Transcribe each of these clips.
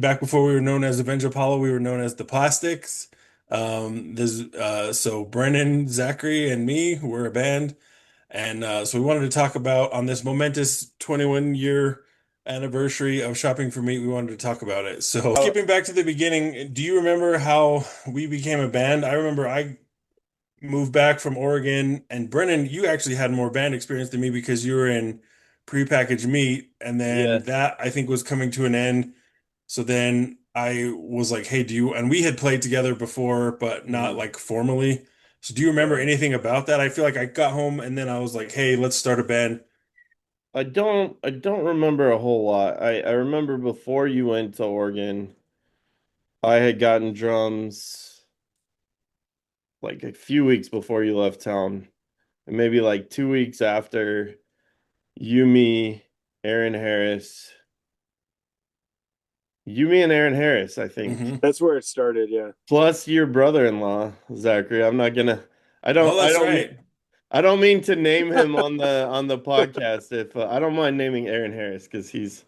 back before we were known as Avenger Apollo, we were known as the Plastics. So Brennan, Zachary, and me were a band, and so we wanted to talk about on this momentous 21-year anniversary of Shopping for Meat. We wanted to talk about it. So skipping back to the beginning, do you remember how we became a band? I remember I moved back from Oregon, and Brennan, you actually had more band experience than me because you were in prepackaged meat, and then Yeah. that I think was coming to an end. So then I was like, "Hey, do you?" And we had played together before, but not Mhm. like formally. So do you remember Yeah. anything about that? I feel like I got home and then I was like, "Hey, let's start a band." I don't remember a whole lot. I remember before you went to Oregon, I had gotten drums like a few weeks before you left town. And maybe like 2 weeks after you, me, Aaron Harris. You, me, and Aaron Harris, I think. Hmm. That's where it started, yeah. Plus your brother-in-law, Zachary. I'm not gonna I Oh, don't I that's don't right. I don't mean to name him on the podcast if I don't mind naming Aaron Harris because he's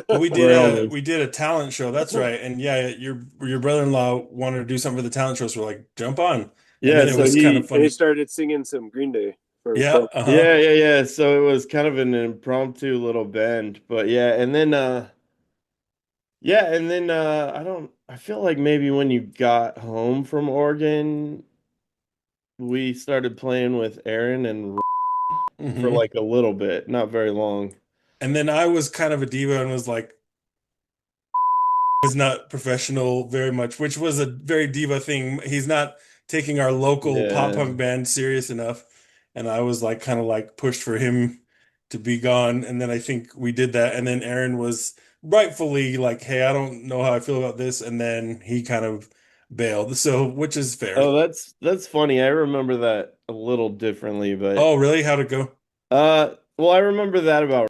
Well, we did we're a homies. we did a talent show. That's right. And yeah, your brother-in-law wanted to do something for the talent show, so we're like, "Jump on." And Yeah, then it so was kind of And he funny. started singing some Green Day for his Yeah, friend. yeah. So it was kind of an impromptu little band. But I feel like maybe when you got home from Oregon, we started playing with Aaron and for hmm like a little bit, not very long. And then I was kind of a diva and was like, was not professional very much, which was a very diva thing. He's not taking our local pop Yeah. punk band serious enough. And I was like kind of like pushed for him to be gone. And then I think we did that. And then Aaron was rightfully like, "Hey, I don't know how I feel about this." And then he kind of bailed. So, which is fair. Oh, that's funny. I remember that a little differently, but Oh, really? How'd it go? well, I remember that about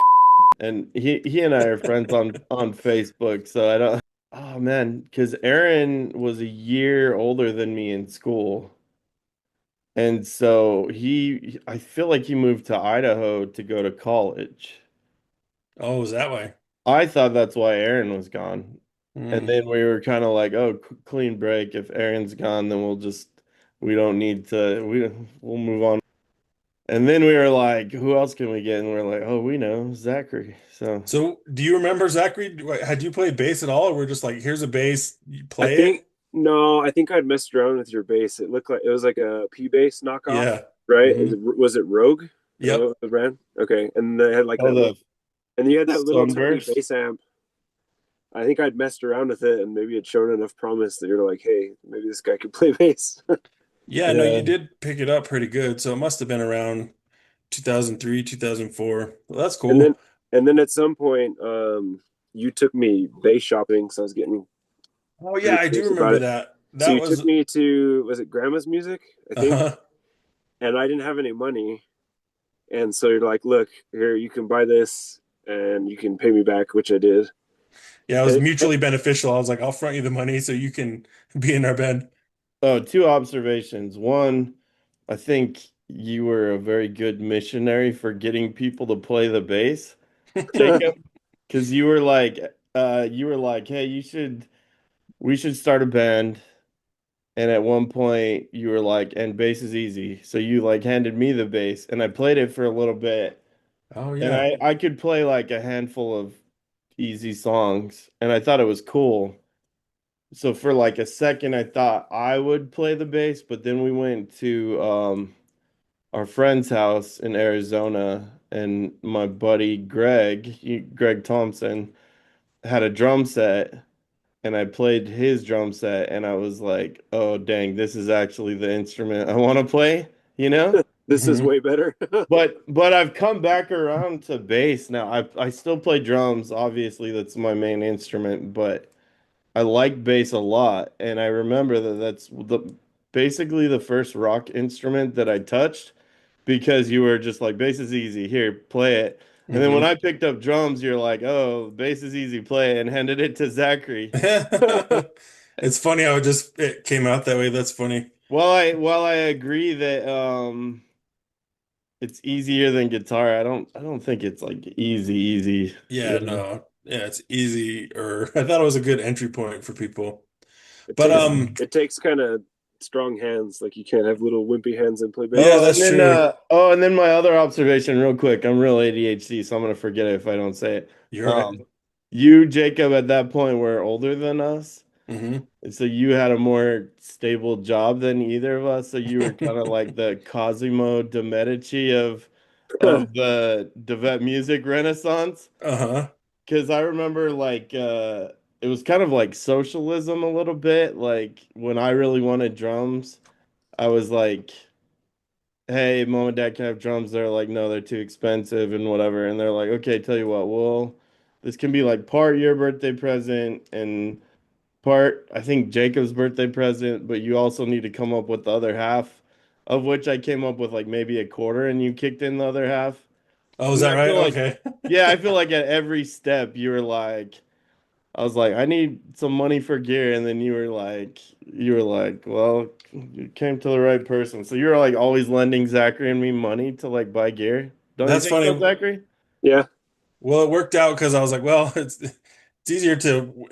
and he and I are friends on Facebook, so I don't. Oh man, because Aaron was a year older than me in school, and so I feel like he moved to Idaho to go to college. Oh, was that way? I thought that's why Aaron was gone, and Hmm. then we were kind of like, oh, clean break. If Aaron's gone, then we don't need to we'll move on. And then we were like, who else can we get? And we're like, oh, we know Zachary. So. So, do you remember Zachary? Had you played bass at all, or we're just like, "Here's a bass, you I play think it"? no, I think I'd messed around with your bass. It looked like it was like a P bass knockoff, Yeah. right? Mhm. Was it Rogue? Is that Yep. what the brand? Okay, and they had like Oh, that little, the and you had that little tiny Sunburst. bass amp. I think I'd messed around with it, and maybe it shown enough promise that you're like, hey, maybe this guy could play bass. Yeah, no, you Yeah. did pick it up pretty good. So it must have been around 2003, 2004. Well, that's and then cool. and then at some point, you took me bass shopping, so I was getting Oh yeah, pretty I do serious about remember it. that. So That you took was me to, was it Grandma's Music, I think, uh and I didn't have any money, and so you're like, look, here, you can buy this, and you can pay me back, which I did. yeah, it was And mutually beneficial. I was like, "I'll front you the money so you can be in our band." Oh, two observations. One, I think you were a very good missionary for getting people to play the bass, Jacob, because you were like, hey, we should start a band. And at one point you were like, and bass is easy. So you like handed me the bass and I played it for a little bit. Oh And yeah. I could play like a handful of easy songs and I thought it was cool. So for like a second, I thought I would play the bass, but then we went to our friend's house in Arizona, and my buddy Greg Thompson, had a drum set, and I played his drum set, and I was like, "Oh dang, this is actually the instrument I want to play," you know? this is Hmm. way better. But I've come back around to bass now. I still play drums, obviously that's my main instrument, but I like bass a lot, and I remember that that's basically the first rock instrument that I touched because you were just like, bass is easy, here, play it. And then when Hmm. I picked up drums, you're like, oh, bass is easy, play it, and handed it to Zachary. It's funny how it came out that way. That's funny. While I agree that it's easier than guitar, I don't think it's like easy, Yeah, really. no. Yeah, it's easy, or I thought it was a good entry point for people. It But takes it takes kind of strong hands. Like you can't have little wimpy hands and play yeah, bass. Oh, and that's then true. and then my other observation, real quick. I'm real ADHD, so I'm gonna forget it if I don't say it. You're right. Um, you, Jacob, at that point were older than us, Hmm. and so you had a more stable job than either of us. So you were kind of like the Cosimo de' Medici of the Devet music renaissance. Uh-huh. Because I remember like it was kind of like socialism a little bit. Like when I really wanted drums, I was like, hey, mom and dad can have drums. They're like, no, they're too expensive and whatever. And they're like, okay, tell you what, well, this can be like part your birthday present and part, I think, Jacob's birthday present, but you also need to come up with the other half, of which I came up with like maybe a quarter and you kicked in the other half. Oh, is And that I right? feel like, Okay. yeah, I feel like at every step you were like, I was like, I need some money for gear, and then you were like, well, you came to the right person. So you were like always lending Zachary and me money to like buy gear. Don't you That's think so, funny. Zachary? Yeah. Well, it worked out because I was like, well, it's easier to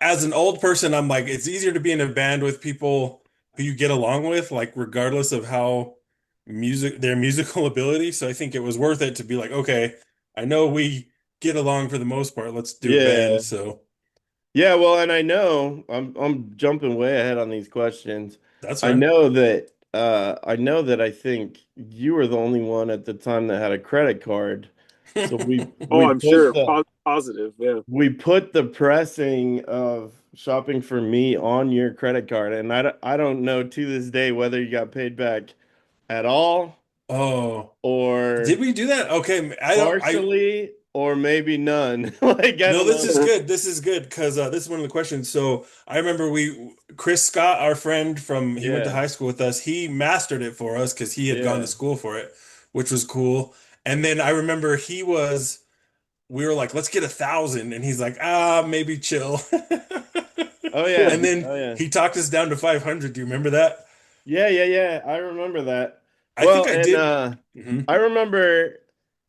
as an old person, I'm like, it's easier to be in a band with people who you get along with, like regardless of how their musical ability. So I think it was worth it to be like, okay, I know we get along for the most part. Let's do a band. Yeah. So Yeah, well, and I know I'm jumping way ahead on these questions. that's I fine. know that I think you were the only one at the time that had a credit card. So we Oh, we I'm put sure. the Positive. Yeah. we put the pressing of shopping for me on your credit card, and I don't know to this day whether you got paid back at all Oh, did or we do that? Okay, I partially or maybe none. Like I no, don't this is know. good. This is good because this is one of the questions. So I remember Chris Scott, our friend he went to Yeah, high school with us. He mastered it for us because he had gone to yeah. school for it, which was cool. And then I remember we were like, let's get 1,000. And he's like, maybe chill. Oh yeah, And then oh yeah. he talked us down to 500. Do you remember that? Yeah, yeah, yeah. I remember that. I think Well, I and did. Mhm. I remember,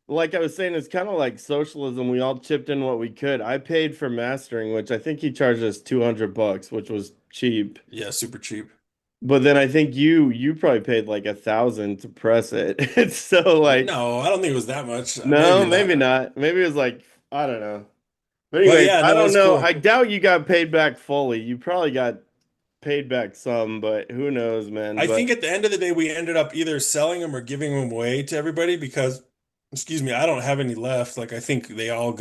like I was saying, it's kind of like socialism. We all chipped in what we could. I paid for mastering, which I think he charged us $200, which was cheap. Yeah, super cheap. But then I think you probably paid like 1,000 to press it. It's so like No, I don't think it was that much. no, Maybe maybe not. not. Maybe it was like I don't know. But But anyways, yeah, I no, it don't was know. I cool. doubt you got paid back fully. You probably got paid back some, but who knows, man. I think But at the end of the day, we ended up either selling them or giving them away to everybody because, excuse me, I don't have any left. Like I think they all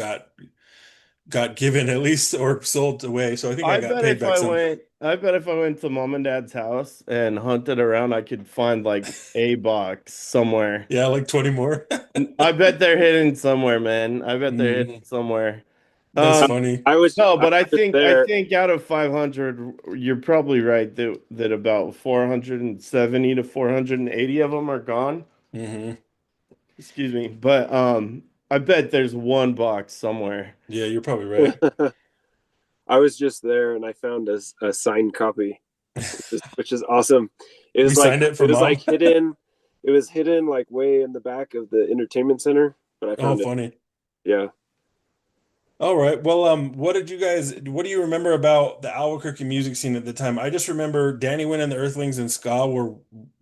got given at least or sold away. So I think I got paid back some. I bet if I went to mom and dad's house and hunted around, I could find like a box somewhere. Yeah, like 20 more. I bet they're hidden somewhere, man. I bet they're Mm, hidden somewhere. that's I, Um, funny. no, I was but I just think I there. think out of 500, you're probably right that about 470 to 480 of them are gone. Hmm. Excuse me. But I bet there's one box somewhere. Yeah, you're probably right. I was just there, and I found a signed copy, which is awesome. It You was like signed it for it was mom? like hidden. It was hidden like way in the back of the entertainment center, but I Oh, found it. funny. Yeah. All right. Well, what do you remember about the Albuquerque music scene at the time? I just remember Danny Wynn and the Earthlings and ska were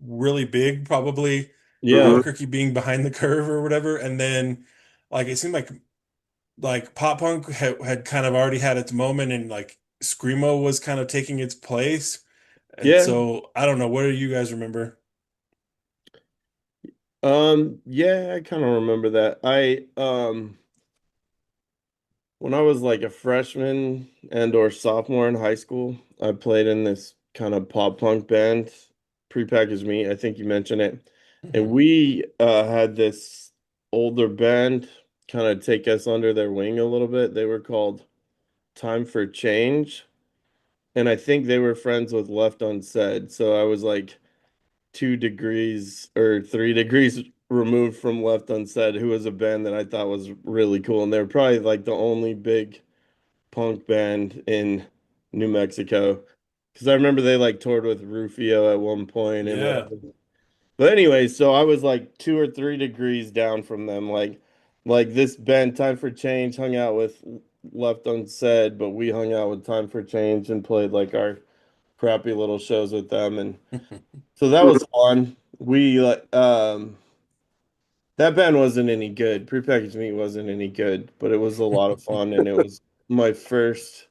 really big, probably Yeah. Hmm. Albuquerque being behind the curve or whatever. And then like it seemed like pop punk had kind of already had its moment and like screamo was kind of taking its place. And Yeah. so I don't know, what do you guys remember? Yeah, I kind of remember that. When I was like a freshman and or sophomore in high school, I played in this kind of pop punk band, Prepackaged Meat. I think you mentioned it. And Hmm. we had this older band kind of take us under their wing a little bit. They were called Time for Change. And I think they were friends with Left Unsaid. So I was like 2 degrees or 3 degrees removed from Left Unsaid, who was a band that I thought was really cool. And they were probably like the only big punk band in New Mexico. Because I remember they like toured with Rufio at one point and Yeah. whatever. But anyway, so I was like 2 or 3 degrees down from them. Like this band, Time for Change, hung out with left unsaid, but we hung out with Time for Change and played like our crappy little shows with them, and so that was fun. We like that band wasn't any good. Prepackaged Meat wasn't any good, but it was a lot of fun, and it was my first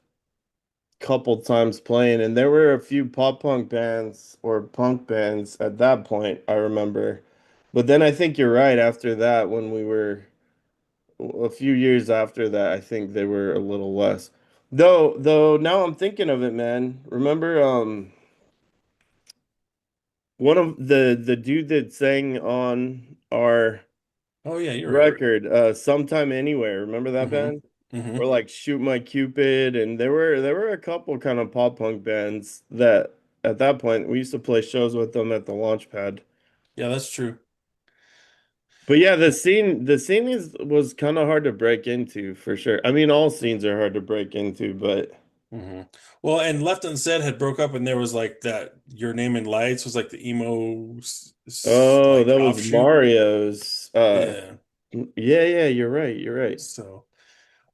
couple times playing, and there were a few pop punk bands or punk bands at that point, I remember. But then I think you're right, after that, when we were a few years after that, I think they were a little less. Though now I'm thinking of it, man. Remember one of the dude that sang on our Oh yeah, you're right. record, Sometime Anywhere. Remember that Hmm. band? Or Hmm. like Shoot My Cupid, and there were a couple kind of pop punk bands that at that point we used to play shows with them at the launch pad. Yeah, that's true. But yeah, the scene was kind of hard to break into for sure. I mean, all scenes are hard to break into, but Hmm. Well, and Left Unsaid had broke up, and there was like that Your Name in Lights was like the emo oh, like that was offshoot. Mario's. Yeah. Yeah, yeah, you're right, you're right. So,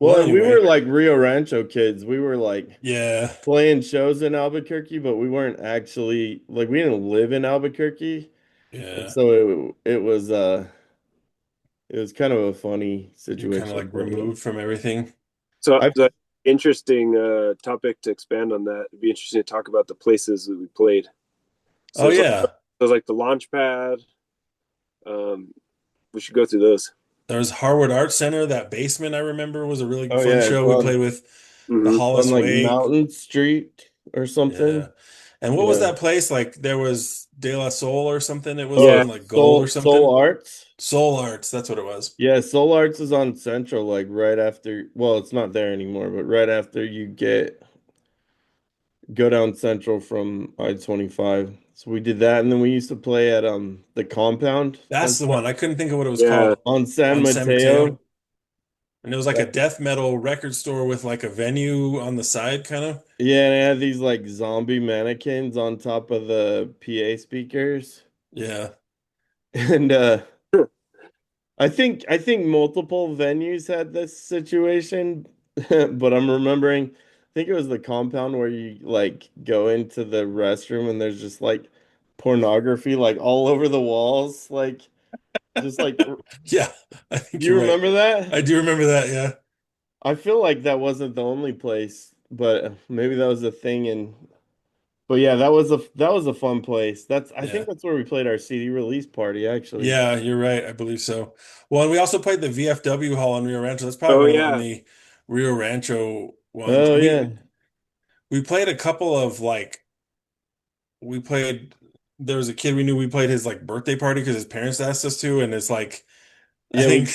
well, Well, and we were anyway, like Rio Rancho kids. We were like yeah, playing shows in Albuquerque, but we weren't actually like we didn't live in Albuquerque. And yeah. so it was kind of a funny You're kind of situation like for me. removed from everything. So, I the interesting topic to expand on that. It'd be interesting to talk about the places that we played. So Oh it's like yeah, the launch pad. Um, we should go through those. there was Harwood Art Center. That basement I remember was a really oh fun yeah, show. it's We played with the Hmm. on Hollis like Wake. Mountain Street or Yeah. something. And what was Yeah. that place? Like there was De La Soul or something. It was Yeah. on like Gold or Soul something. Arts. Soul Arts, that's what it was. Yeah, Soul Arts is on Central, like right after, well, it's not there anymore, but right after you go down Central from I-25. So we did that, and then we used to play at the compound That's the one. I couldn't think of what it was Yeah. called on San on San Mateo. Mateo. And it was like a death metal record store with like a venue on the side, kind of. Yeah, and it had these like zombie mannequins on top of the PA speakers. Yeah. And I think multiple venues had this situation, but I'm remembering, I think it was the compound where you like go into the restroom and there's just like pornography like all over the walls, like just like do Yeah, I think you you're right. remember that? I do remember that. Yeah. I feel like that wasn't the only place, but maybe that was a thing and but yeah, that was a fun place. I think Yeah. that's where we played our CD release party actually. Yeah, you're right. I believe so. Well, and we also played the VFW Hall in Rio Rancho. That's probably Oh one of the yeah. only Rio Rancho ones. Oh We yeah. we played a couple of like we played there was a kid we knew we played his like birthday party because his parents asked us to, and it's like I Yeah, think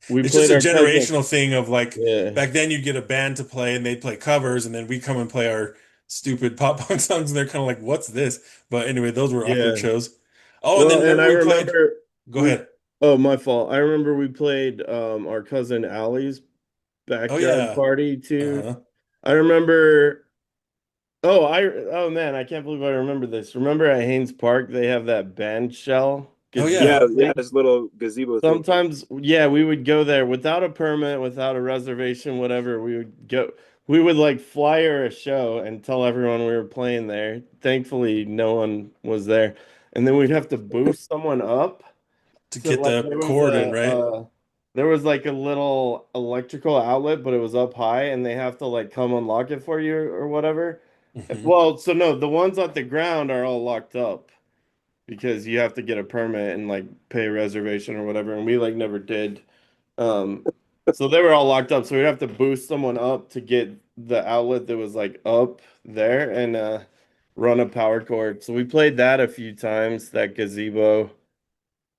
we it's just played a our cousin. generational thing of like Yeah. back then you'd get a band to play and they'd play covers and then we come and play our stupid pop punk songs and they're kind of like, what's this? But anyway, those were awkward Yeah. shows. Oh, and then Well, and remember I we played, remember go we ahead. oh, my fault. I remember we played our cousin Allie's Oh backyard yeah. party too. Uh-huh. I remember oh man, I can't believe I remember this. Remember at Haynes Park they have that band shell Oh Yeah. yeah. gazebo Yeah. thing? This little gazebo thing. Sometimes, yeah, we would go there without a permit, without a reservation, whatever. We would like flyer a show and tell everyone we were playing there. Thankfully, no one was there. And then we'd have to boost someone up. To So get like the cord in, right? there was like a little electrical outlet, but it was up high and they have to like come unlock it for you or whatever. Hmm. Well, so no, the ones at the ground are all locked up because you have to get a permit and like pay a reservation or whatever, and we like never did. Um, so they were all locked up, so we'd have to boost someone up to get the outlet that was like up there and run a power cord. So we played that a few times, that gazebo.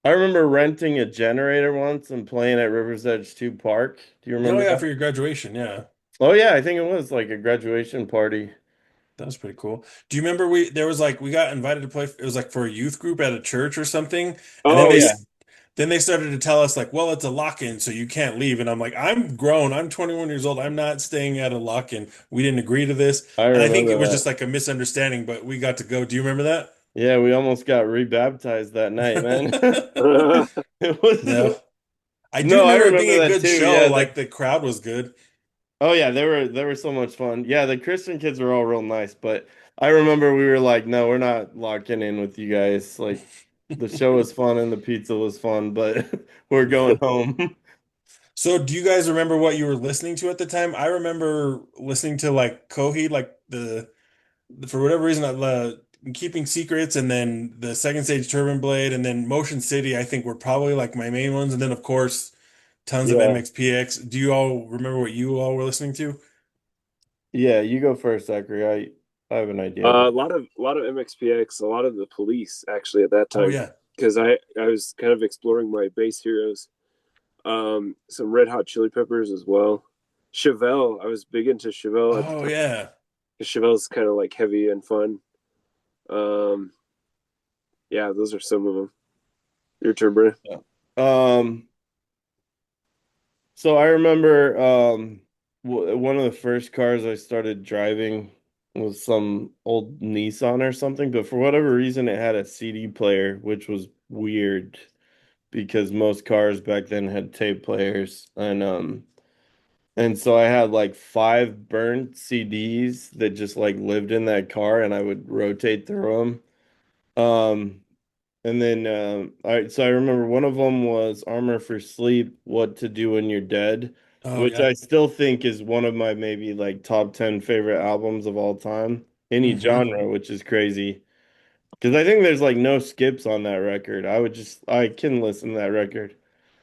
I remember renting a generator once and playing at River's Edge 2 Park. Do you Oh remember yeah, that? for your graduation, yeah. Oh yeah, I think it was like a graduation party. That was pretty cool. Do you remember we there was like we got invited to play it was like for a youth group at a church or something, and Oh yeah, then they started to tell us like, well, it's a lock-in, so you can't leave. And I'm like, I'm grown. I'm 21 years old. I'm not staying at a lock-in. We didn't agree to this. I And I think remember it was just that. like a misunderstanding, but we got to go. Do you remember Yeah, we almost got rebaptized that night, man. that? It was No. I do no, I remember it being remember a that good too. show. Yeah, Like the crowd was good. Oh yeah, they were so much fun. Yeah, the Christian kids were all real nice, but I remember we were like, no, we're not locking in with you guys. Like the show was fun and the pizza was fun, but we're going home. So, do you guys remember what you were listening to at the time? I remember listening to like Coheed, like for whatever reason, Keeping Secrets, and then the Second Stage Turban Blade, and then Motion City. I think were probably like my main ones, and then of course, tons of Yeah. MXPX. Do you all remember what you all were listening to? Yeah, you go first, Zachary. I have an idea, but A lot of MXPX, a lot of the Police actually at that Oh time, yeah. because I was kind of exploring my bass heroes. Some Red Hot Chili Peppers as well. Chevelle, I was big into Chevelle at the Oh time. yeah. Chevelle's kind of like heavy and fun. Um, yeah, those are some of them. Your turn, Brennan. yeah. Um, so I remember one of the first cars I started driving was some old Nissan or something, but for whatever reason it had a CD player, which was weird because most cars back then had tape players and so I had like five burnt CDs that just like lived in that car and I would rotate through them. And then so I remember one of them was Armor for Sleep, What to Do When You're Dead, Oh which yeah. I still think is one of my maybe like top 10 favorite albums of all time, any Hmm. genre, which is crazy. Because I think there's like no skips on that record. I can listen to that record.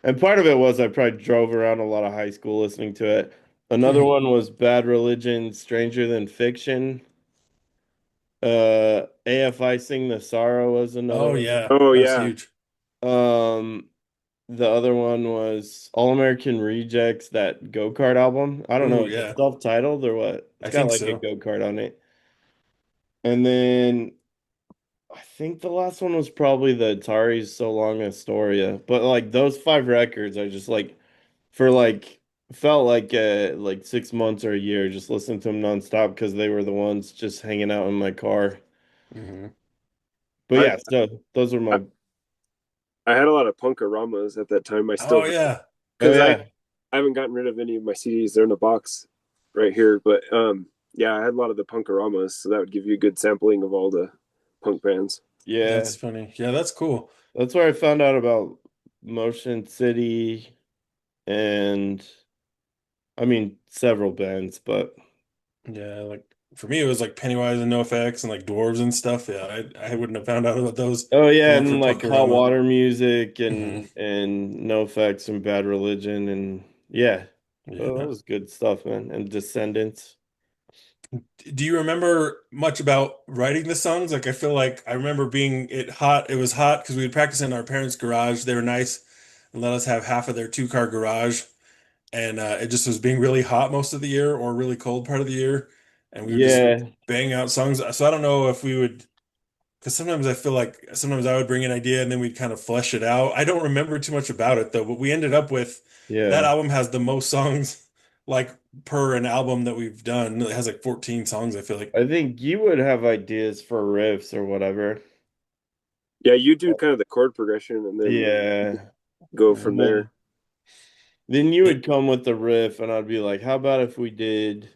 And part of it was I probably drove around a lot of high school listening to it. Another Hmm. one was Bad Religion, Stranger Than Fiction. AFI Sing the Sorrow was another Oh one. yeah. Oh That was yeah, huge. Um, the other one was All American Rejects, that go-kart album. I don't know, Oh is it yeah. self-titled or what? It's I got think like a so. go-kart on it. And then I think the last one was probably the Atari's So Long Astoria. But like those five records, I just like for like felt like 6 months or a year just listening to them nonstop because they were the ones just hanging out in my car. Hmm. But I yeah, so those are I, my I had a lot of Punkaramas at that time. I still Oh do yeah. oh because yeah. I haven't gotten rid of any of my CDs. They're in a box right here. But yeah, I had a lot of the Punkaramas, so that would give you a good sampling of all the punk bands. Yeah. That's funny. Yeah, that's cool. That's where I found out about Motion City and I mean several bands, but Yeah, like for me it was like Pennywise and NoFX and like Dwarves and stuff. Yeah, I wouldn't have found out about those oh if it yeah, weren't for and like Hot Punkorama. Water Music Hmm. and NoFX and Bad Religion and yeah. Oh, that Yeah. was good stuff, man. And Descendants. Do you remember much about writing the songs? Like I feel like I remember being it hot. It was hot because we would practice in our parents' garage. They were nice and let us have half of their two-car garage. And it just was being really hot most of the year or really cold part of the year. And we would just Yeah, bang out songs. So I don't know if we would, because sometimes I feel like sometimes I would bring an idea and then we'd kind of flesh it out. I don't remember too much about it though, but we ended up with that yeah. album has the most songs like per an album that we've done. It has like 14 songs, I feel like. I think you would have ideas for riffs or whatever. Yeah, you do kind of the chord progression and then Yeah. go And from there. then you Yeah. would come with the riff and I'd be like, how about if we did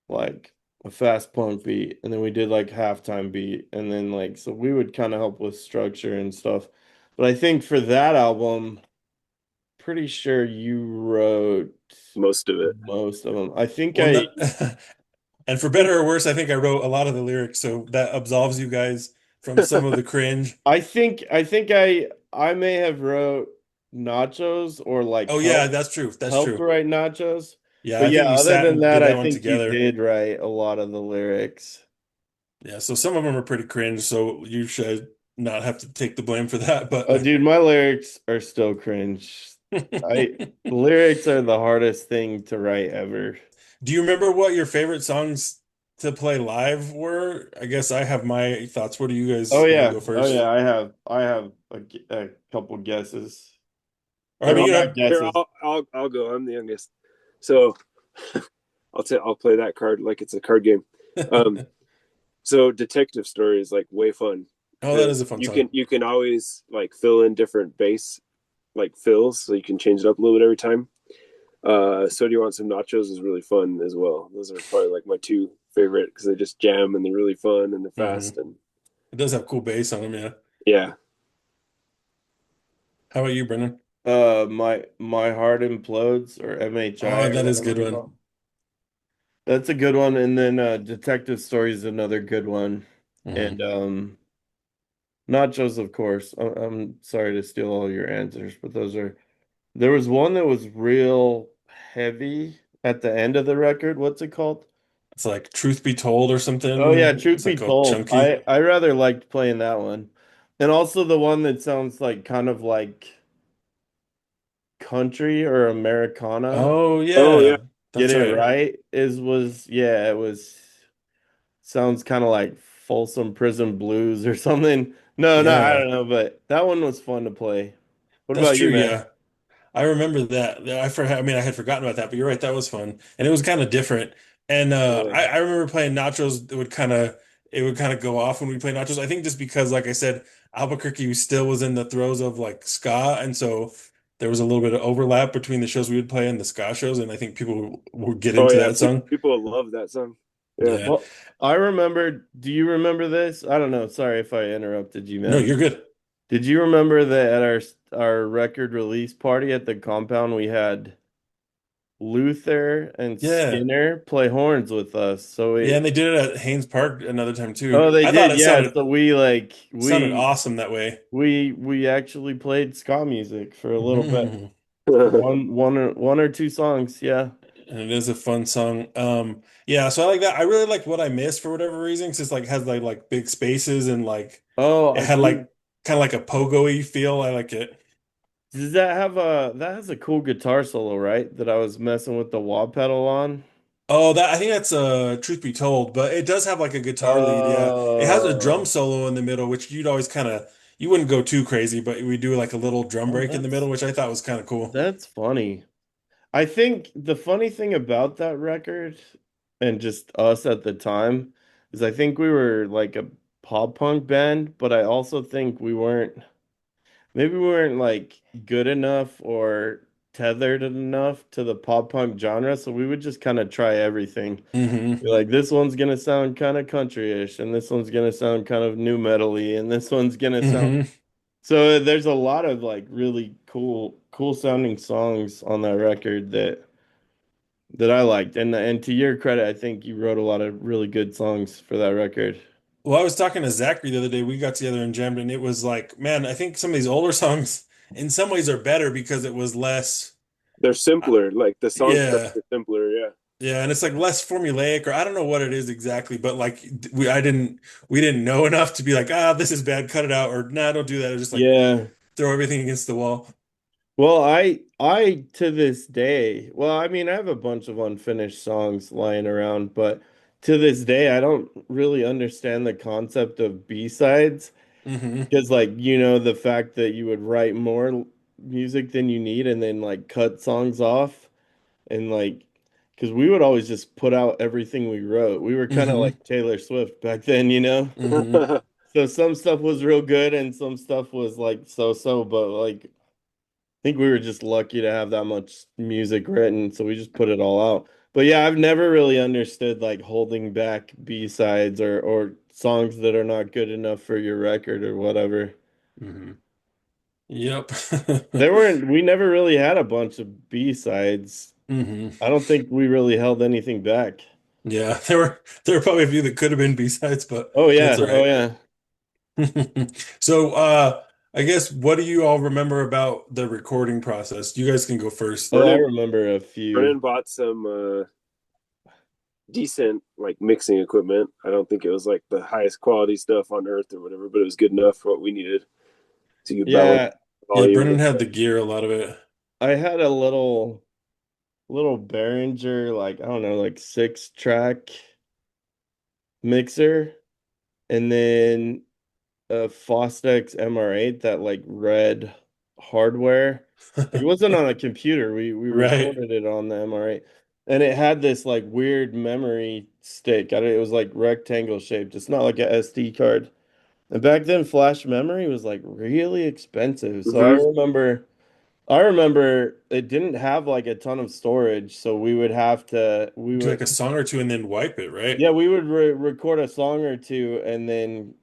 like a fast punk beat and then we did like halftime beat and then like so we would kind of help with structure and stuff. But I think for that album, pretty sure you wrote Most of it. most of them. I think Well, I no, and for think better or worse, I think I wrote a lot of the lyrics, so that absolves you guys from some of the cringe. I may have wrote Nachos or like Oh yeah, that's true. That's helped true. write Nachos. Yeah, But I yeah, think we other sat than and that, did I that one think you together. did write a lot of the lyrics. Yeah, so some of them are pretty cringe, so you should not have to take the blame for that. Oh, But dude, my lyrics are still cringe. I Lyrics are the hardest thing to write ever. do you remember what your favorite songs to play live were? I guess I have my thoughts. What do you Oh guys want to yeah, go oh first? yeah, I have a couple guesses. Or I Or mean, not Here, here, guesses. I'll go. I'm the youngest, so I'll play that card like it's a card game. Um, so detective story is like way fun oh, that because is a fun song. you can always like fill in different bass like fills, so you can change it up a little bit every time. So Do You Want Some Nachos is really fun as well. Those are probably like my two favorite because they just jam and they're really fun and they're Hmm. fast and It does have cool bass on them, yeah. yeah. How about you, Brennan? My Heart Implodes or MHI Oh, or that is a whatever good we one. call it. That's a good one. And then Detective Story is another good one. And Hmm. Nachos, of course. I'm sorry to steal all your answers, but those are there was one that was real heavy at the end of the record. What's it called? It's like Truth Be Told or Oh yeah, something. truth It's like be all told, chunky. I rather liked playing that one. And also the one that sounds like kind of like country or Americana. Oh Oh yeah. yeah, Get that's it right. right is was yeah, it was sounds kind of like Folsom Prison Blues or something. No, no, I Yeah, don't know, but that one was fun to play. What that's about true. you, man? Yeah. I remember that. I mean, I had forgotten about that, but you're right. That was fun, and it was kind of different. And Yeah. I remember playing Nachos. It would kind of go off when we played Nachos. I think just because, like I said, Albuquerque still was in the throes of like ska, and so there was a little bit of overlap between the shows we would play and the ska shows, and I think people would get Oh into yeah. that song. People love that song. Yeah. Yeah. Well, I remember, do you remember this? I don't know. Sorry if I interrupted you, No, man. you're good. Did you remember that at our record release party at the compound we had Luther and Yeah. Skinner play horns with us? So Yeah, we and they did it at Haynes Park another time oh too. they I thought did, it yeah. So we like sounded awesome that way. we actually played ska music for a little bit. Mhm. For one or two songs, yeah. And it is a fun song. Yeah, so I like that. I really like What I Missed for whatever reason, 'cause it's like has like big spaces and like Oh, it I had believe like kind of like a pogo-y feel. I like it. does that have a that has a cool guitar solo, right? That I was messing with the wah pedal on. Oh, that I think that's Truth Be Told, but it does have like a guitar lead, yeah. It has a drum Oh, solo in the middle, which you'd always kind of you wouldn't go too crazy, but we do like a little drum oh, break in the middle, which I thought was kind of cool. that's funny. I think the funny thing about that record and just us at the time is I think we were like a pop punk band, but I also think we weren't maybe we weren't like good enough or tethered enough to the pop punk genre, so we would just kind of try everything. Hmm. Be like this one's gonna sound kind of country-ish, and this one's gonna sound kind of new metal-y, and this one's gonna sound Hmm. so there's a lot of like really cool sounding songs on that record that I liked. And to your credit, I think you wrote a lot of really good songs for that record. Well, I was talking to Zachary the other day. We got together and jammed, and it was like, man, I think some of these older songs in some ways are better because it was less. They're Uh, simpler. Like the song yeah, structure simpler. Yeah. yeah, and it's like less formulaic, or I don't know what it is exactly, but like we didn't know enough to be like, ah, this is bad, cut it out, or nah, don't do that. Or just like Yeah. throw everything against the wall. Well, I to this day, well, I mean, I have a bunch of unfinished songs lying around, but to this day, I don't really understand the concept of B-sides Hmm. because like, you know, the fact that you would write more music than you need and then like cut songs off and like because we would always just put out everything we wrote. We were kind of Hmm. like Taylor Swift back then, you know? Hmm. So some stuff was real good and some stuff was like so-so, but like I think we were just lucky to have that much music written, so we just put it all out. But yeah, I've never really understood like holding back B-sides or songs that are not good enough for your record or whatever. Hmm. Yep. We never really had a bunch of B-sides. Hmm. I don't think we really held anything back. Yeah, there were probably a few that could have been B-sides, but Oh that's yeah, all oh right. yeah. So, I guess what do you all remember about the recording process? You guys can go first. Oh, I Brennan remember a few. Brennan bought some decent like mixing equipment. I don't think it was like the highest quality stuff on earth or whatever, but it was good enough for what we needed to balance Yeah, Yeah, volume. Brennan had the gear, a lot of it. I had a little Behringer, like I don't know, like 6 track mixer, and then a Fostex MR8 that like read hardware. Like, it wasn't on a computer. We Right. recorded it on the MR8. And it had this like weird memory stick. It was like rectangle shaped. It's not like a SD card. And back then, flash memory was like really expensive. So I Mm-hmm. remember I remember it didn't have like a ton of storage, so we would have to we Do like would a song or two and then wipe it, right? yeah, we would record a song or two and then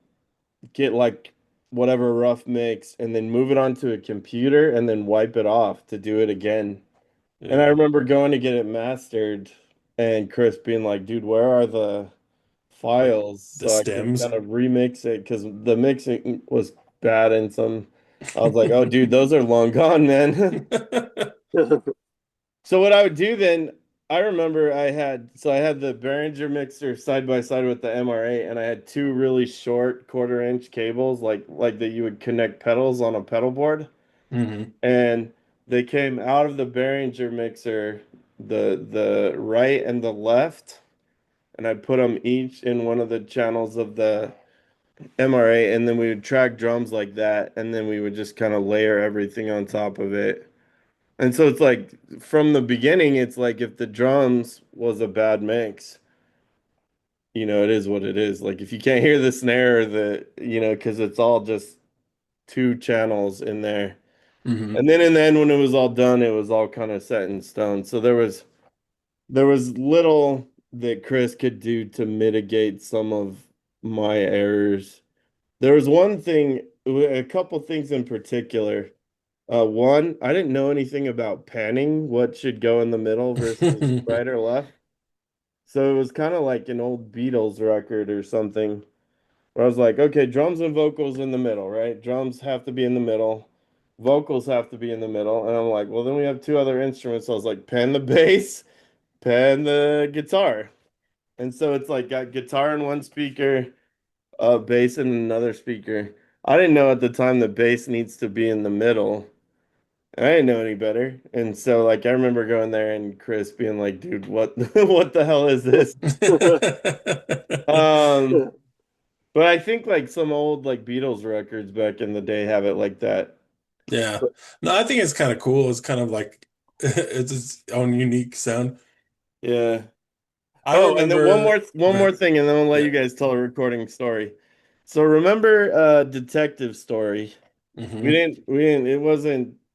get like whatever rough mix and then move it onto a computer and then wipe it off to do it again. And I Yeah. remember going to get it mastered and Chris being like, dude, where are the Like files the so I can stems. kind of remix it? Because the mixing was bad and some I was like, oh dude, those are long gone, man. So what I would do then, I remember I had the Behringer mixer side by side with the MR8 and I had two really short quarter-inch cables like that you would connect pedals on a pedal board. Hmm. And they came out of the Behringer mixer, the right and the left, and I put them each in one of the channels of the MRA, and then we would track drums like that, and then we would just kind of layer everything on top of it. And so it's like from the beginning, it's like if the drums was a bad mix, it is what it is. Like if you can't hear the snare or because it's all just two channels in there. Hmm. And then in the end, when it was all done, it was all kind of set in stone. So there was little that Chris could do to mitigate some of my errors. There was one thing, a couple things in particular. One, I didn't know anything about panning, what should go in the middle versus right or left. So it was kind of like an old Beatles record or something, where I was like, okay, drums and vocals in the middle, right? Drums have to be in the middle, vocals have to be in the middle. And I'm like, well, then we have two other instruments. So I was like, pan the bass, pan the guitar. And so it's like got guitar in one speaker, bass in another speaker. I didn't know at the time the bass needs to be in the middle. I didn't know any better. And so like I remember going there and Chris being like, dude, what what the hell is this? Um, but I think like some old like Beatles records back in the day have it like that. Yeah. No, I think it's kind of cool. It's kind of like it's its own unique sound. Yeah. I Oh, and then one remember more one more that. thing, and then I'll let Yeah. you guys tell a recording story. So remember Detective Story? Hmm. We didn't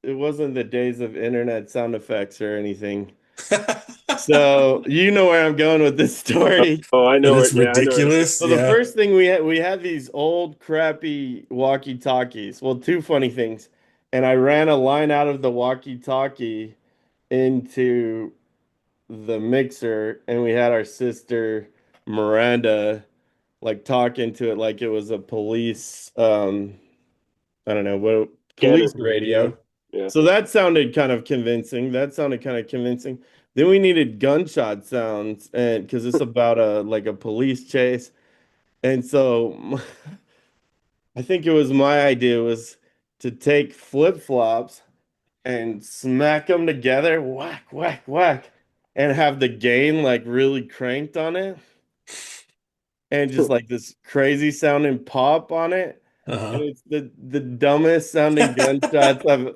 it wasn't the days of internet sound effects or anything. So you know where I'm going with this story. Oh, I That know it. it's Yeah, I know it. ridiculous. So the Yeah. first thing we had these old crappy walkie-talkies. Well, two funny things. And I ran a line out of the walkie-talkie into the mixer and we had our sister Miranda like talk into it like it was a police I don't know what Scanner police radio. radio. Yeah. So that sounded kind of convincing. That sounded kind of convincing. Then we needed gunshot sounds and because it's about a like a police chase. And so I think it was my idea was to take flip-flops and smack them together, whack, whack, whack, and have the gain like really cranked on it and just like this crazy sounding pop on it. And Uh-huh. it's the dumbest sounding gunshots I've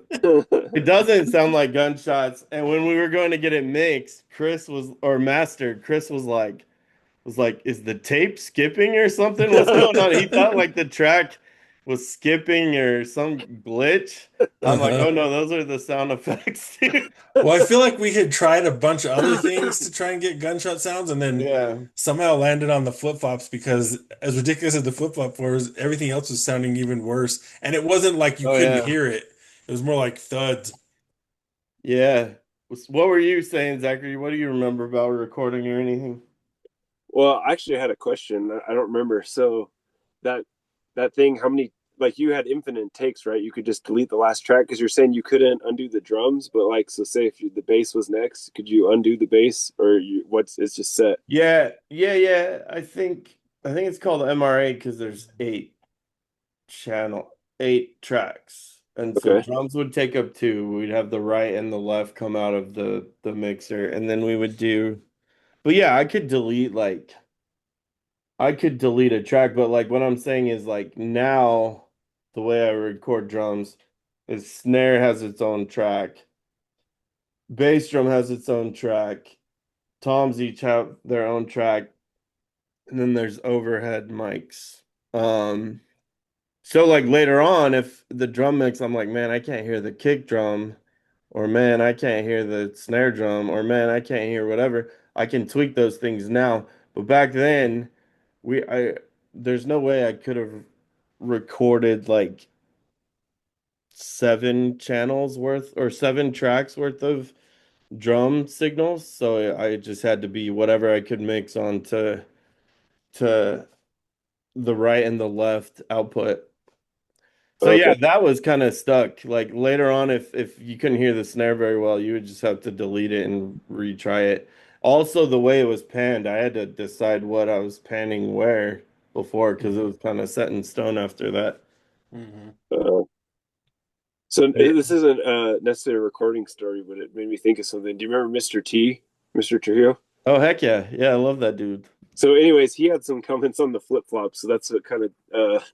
it doesn't sound like gunshots. And when we were going to get it mixed, Chris was or mastered, Chris was like, is the tape skipping or something? What's going on? He thought like the track was skipping or some glitch. I'm like, oh Uh-huh. no, those are the sound effects, dude. Well, I feel like we had tried a bunch of other things to try and get gunshot sounds and then Yeah. somehow landed on the flip-flops because as ridiculous as the flip-flop was, everything else was sounding even worse. And it wasn't like you Oh couldn't yeah. hear it. It was more like thuds. Yeah. What were you saying, Zachary? What do you remember about recording or anything? Well, I actually had a question. I don't remember. So that that thing, how many like you had infinite takes, right? You could just delete the last track because you're saying you couldn't undo the drums, but like so say if the bass was next, could you undo the bass or you what's it's just set? Yeah, yeah, yeah. I think it's called MRA because there's eight tracks. And so Okay. drums would take up two. We'd have the right and the left come out of the mixer. And then we would do, but yeah, I could delete a track, but like what I'm saying is like now the way I record drums is snare has its own track, bass drum has its own track, toms each have their own track, and then there's overhead mics. So like later on, if the drum mix, I'm like, man, I can't hear the kick drum. or man, I can't hear the snare drum, or man, I can't hear whatever. I can tweak those things now. But back then, I there's no way I could have recorded like 7 channels worth or 7 tracks worth of drum signals. So I just had to be whatever I could mix onto to the right and the left output. So yeah, Okay. that was kind of stuck. Like later on, if you couldn't hear the snare very well, you would just have to delete it and retry it. Also, the way it was panned, I had to decide what I was panning where before because it Hmm. was kind of set in stone after that. Hmm. Uh, so But this isn't necessarily a recording story, but it made me think of something. Do you remember Mr. T, Mr. Trujillo? oh heck yeah, yeah, I love that dude. So, anyways, he had some comments on the flip flop, so that's what kind of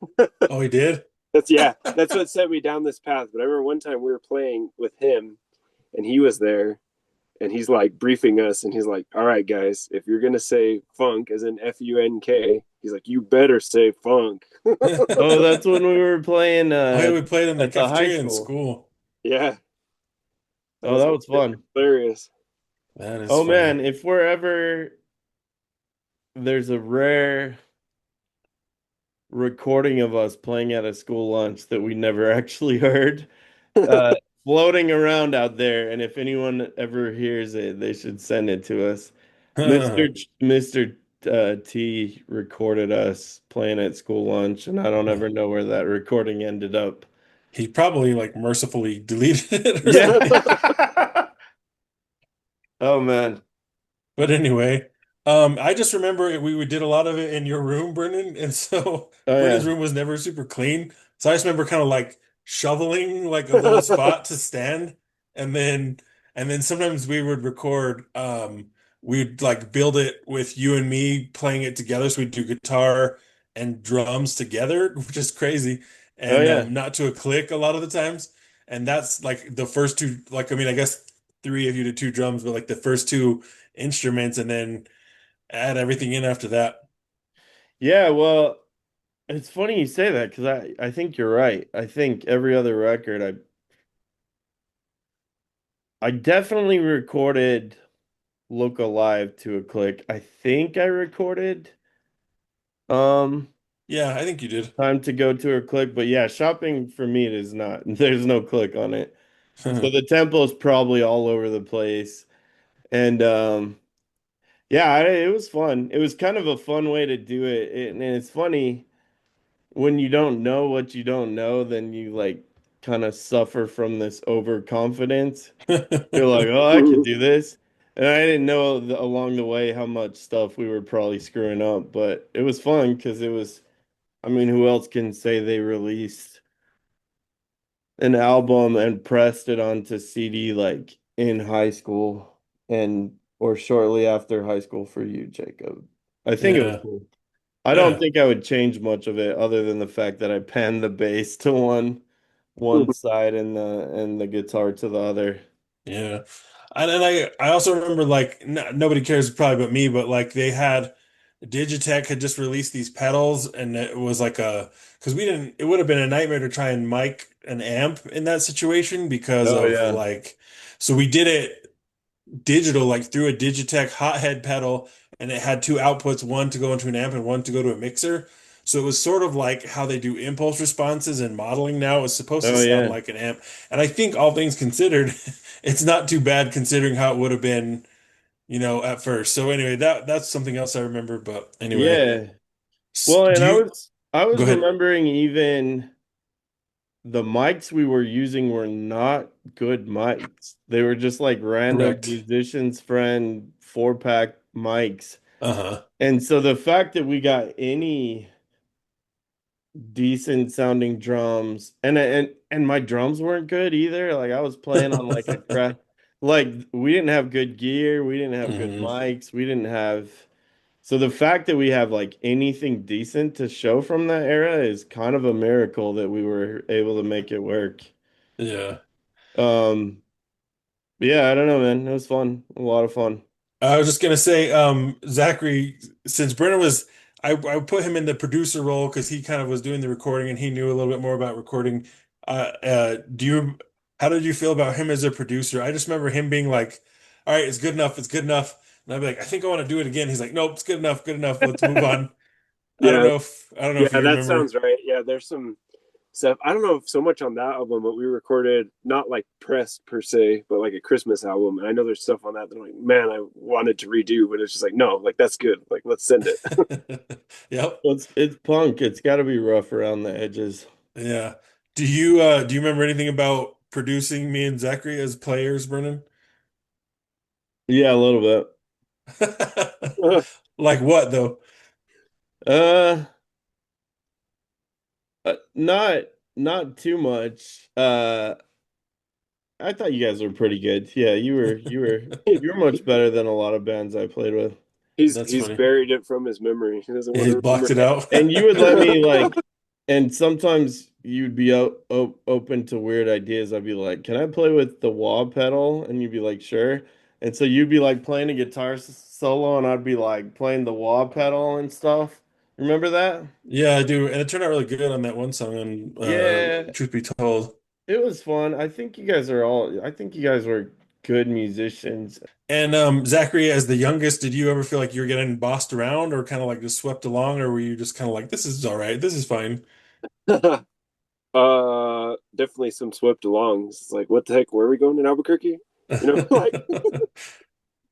Oh, he did? that's what set me down this path. But I remember one time we were playing with him, and he was there, and he's like briefing us, and he's like, "All right, guys, if you're gonna say funk as in FUNK, he's like, you better say funk." Oh, that's when we were playing Oh, yeah, we played in the at the high cafeteria in school. school. Yeah, that Oh, was that was fun. hilarious. That is Oh funny. man, if we're ever there's a rare recording of us playing at a school lunch that we never actually heard, uh, floating around out there. And if anyone ever hears it, they should send it to us. Mr. T recorded us playing at school lunch, and I don't ever know where that recording ended up. He probably like mercifully deleted it or Yeah. something. Oh man. But anyway, I just remember we did a lot of it in your room, Brennan, and so Oh Brennan's yeah. room was never super clean. So I just remember kind of like shoveling like a little spot to stand, and then sometimes we would record. We'd like build it with you and me playing it together. So we'd do guitar and drums together, which is crazy, Oh and yeah. not to a click a lot of the times. And that's like the first two. Like I mean, I guess three of you did two drums, but like the first two instruments and then add everything in after that. Yeah, well, it's funny you say that because I think you're right. I think every other record I definitely recorded Look Alive to a click. I think I recorded um Yeah, I think you did. Time to Go to a click, but yeah, shopping for me it is not. There's no click on it. So the tempo is probably all over the place. And yeah, it was fun. It was kind of a fun way to do it. And it's funny when you don't know what you don't know, then you like kind of suffer from this overconfidence. You're like, oh, I could do this. And I didn't know along the way how much stuff we were probably screwing up, but it was fun because I mean, who else can say they released an album and pressed it onto CD like in high school and or shortly after high school for you, Jacob? I think it was Yeah. cool. I don't Yeah. think I would change much of it other than the fact that I panned the bass to one side and the guitar to the other. Yeah. And I also remember like nobody cares probably but me, but like they had Digitech had just released these pedals and it was like a because we didn't it would have been a nightmare to try and mic an amp in that situation because Oh of yeah. like so we did it digital, like through a Digitech hothead pedal, and it had two outputs, one to go into an amp and one to go to a mixer. So it was sort of like how they do impulse responses and modeling now. It was supposed to Oh sound yeah. like an amp. And I think all things considered, it's not too bad considering how it would have been, at first. So anyway, that's something else I remember. But anyway, Yeah. Well, and do I you was I go was ahead? remembering even the mics we were using were not good mics. They were just like random Correct. musician's friend 4-pack mics. Uh-huh. And so the fact that we got any decent sounding drums and my drums weren't good either. Like I was playing on like a crap like we didn't have good gear, we didn't have good Hmm. mics, we didn't have so the fact that we have like anything decent to show from that era is kind of a miracle that we were able to make it work. Yeah. Um yeah, I don't know, man. It was fun. A lot of fun. I was just gonna say, Zachary, since Brennan was, I put him in the producer role because he kind of was doing the recording and he knew a little bit more about recording. Do you? how did you feel about him as a producer? I just remember him being like, "All right, it's good enough, it's good enough," and I'd be like, "I think I want to do it again." He's like, "Nope, it's good enough. Let's move on." Yeah, I don't know yeah, if you that remember. sounds right. Yeah, there's some stuff. I don't know if so much on that album, but we recorded not like pressed per se, but like a Christmas album. And I know there's stuff on that that I'm like, man, I wanted to redo, but it's just like, no, like that's good. Like let's send it. Yep. Well, it's punk. It's got to be rough around the edges. Yeah. Do you remember anything about producing me and Zachary as players, Brennan? Yeah, a little bit. Like what though? Uh, not too much. I thought you guys were pretty good. Yeah, you were much better than a lot of bands I played with. That's He's funny. buried it from his memory. He doesn't Yeah, want he to blocked remember it out. And you would let me like, and sometimes you'd be open to weird ideas. I'd be like, "Can I play with the wah pedal?" And you'd be like, "Sure." And so you'd be like playing a guitar solo, and I'd be like playing the wah pedal and stuff. Remember that? Yeah, I do. And it turned out really good on that one song on Yeah, Truth Be Told. it was fun. I think you guys were good musicians. And Zachary, as the youngest, did you ever feel like you were getting bossed around or kind of like just swept along, or were you just kind of like, this is all right, this is fine? it. Definitely some swept along. It's like, what the heck? Where are we going in Albuquerque? You know, like,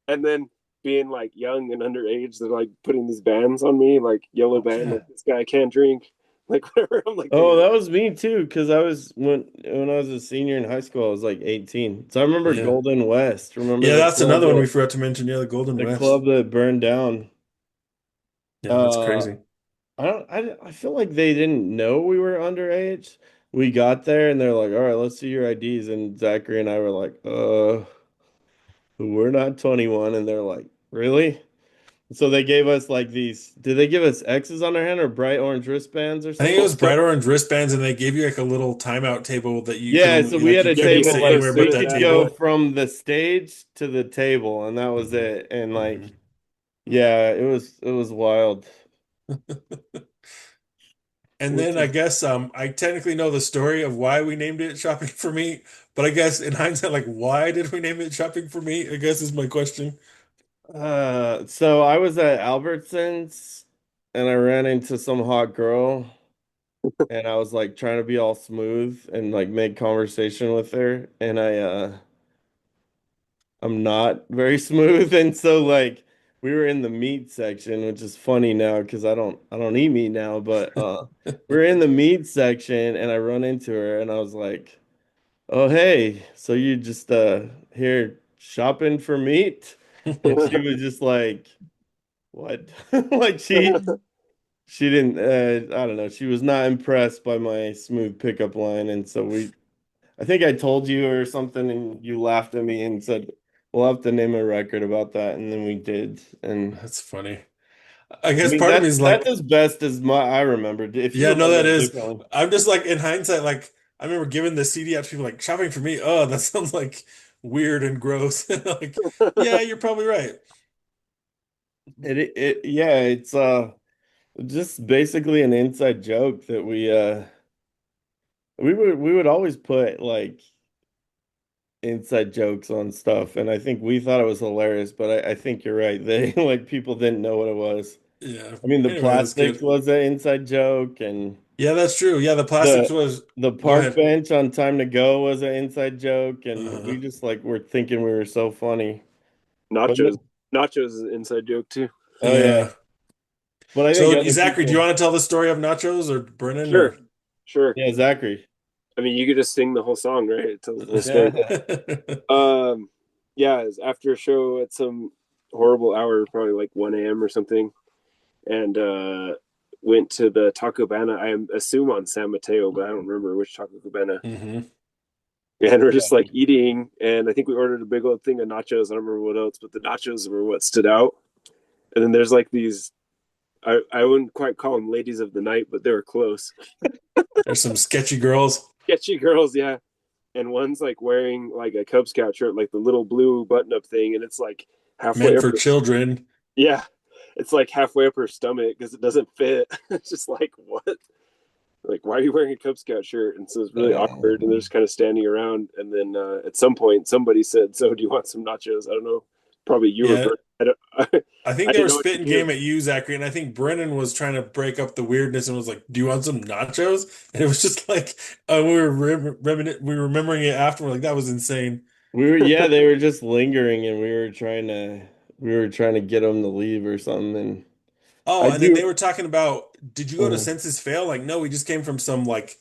and then being like young and underage, they're like putting these bans on me, like yellow ban, Yeah. like this guy can't drink, like whatever. I'm like, Oh, dude, that was me too, because I was when I was a senior in high school, I was like 18. So I remember Yeah. Golden West. Remember Yeah, the that's club another one we that forgot to mention. Yeah, the Golden the West. club that burned down. Yeah, that's Uh, crazy. I feel like they didn't know we were underage. We got there and they're like, "All right, let's see your IDs." And Zachary and I were like, we're not 21." And they're like, "Really?" So they gave us like these, did they give us X's on our hand or bright orange wristbands or I think it something? was bright orange wristbands, and they gave you like a little timeout table that you could Yeah, so only we like had you a yeah, couldn't you table sit had to like anywhere we but sit at that could that. go table. from the stage to the table, and that was it. And like, Hmm. yeah, it was wild. And Which then I is guess I technically know the story of why we named it Shopping for Meat, but I guess in hindsight, like why did we name it Shopping for Meat? I guess is my question. so I was at Albertsons and I ran into some hot girl and I was like trying to be all smooth and like make conversation with her and I'm not very smooth and so like we were in the meat section, which is funny now because I don't eat meat now, but we were in the meat section and I run into her and I was like, "Oh hey, so you just here shopping for meat?" And she was just like, "What?" Like she didn't I don't know, she was not impressed by my smooth pickup line and so I think I told you or something and you laughed at me and said we'll have to name a record about that and then we did. And That's funny. I I guess mean part of me that's is that's like, as best as my I remembered. If you yeah, no, remember that it is. differently. I'm just like in hindsight, like I remember giving the CD out to people like Shopping for Me. Oh, that sounds like weird and gross. Like, yeah, you're probably right. It yeah, it's just basically an inside joke that we would always put like inside jokes on stuff, and I think we thought it was hilarious, but I think you're right. They like people didn't know what it was. Yeah. I mean, the Anyway, that's plastics good. was an inside joke, and Yeah, that's true. Yeah, the plastics the was. the Go park ahead. bench on Time to Go was an inside joke, and we Uh, just like were thinking we were so funny. But Nachos, Nachos is an inside joke too. oh yeah, yeah. but I think So, other Zachary, do you people, want to tell the story of Nachos or Brennan Sure, or? sure. yeah, Zachary, I mean, you could just sing the whole song, right? It tells the whole story. yeah, Um, yeah, it's after a show at some horrible hour, probably like 1 a.m. or something, and went to the Taco Cabana. I assume on San Mateo, but I don't remember which Taco Cabana. Hmm. And we're just yeah. like eating, and I think we ordered a big old thing of nachos. I don't remember what else, but the nachos were what stood out. And then there's like these, I wouldn't quite call them ladies of the night, but they were close. There's some sketchy girls Sketchy girls, yeah. And one's like wearing like a Cub Scout shirt, like the little blue button up thing, and it's like halfway meant up for her, children. yeah, it's like halfway up her stomach because it doesn't fit. It's just like what? like, why are you wearing a Cub Scout shirt? And so it's really awkward, and they're Um, just kind of standing around. And then at some point, somebody said, "So, do you want some nachos?" I don't know. Probably you or Yeah, Bert. I don't. I think I they didn't were know what to spitting do. game at you, Zachary, and I think Brennan was trying to break up the weirdness and was like, "Do you want some nachos?" And it was just like we were we were remembering it after. We're like, that was insane. yeah, they were just lingering, and we were trying to get them to leave or something. And Oh, I and then they do. were talking about, did you go to uh, Census Fail? Like, no, we just came from some like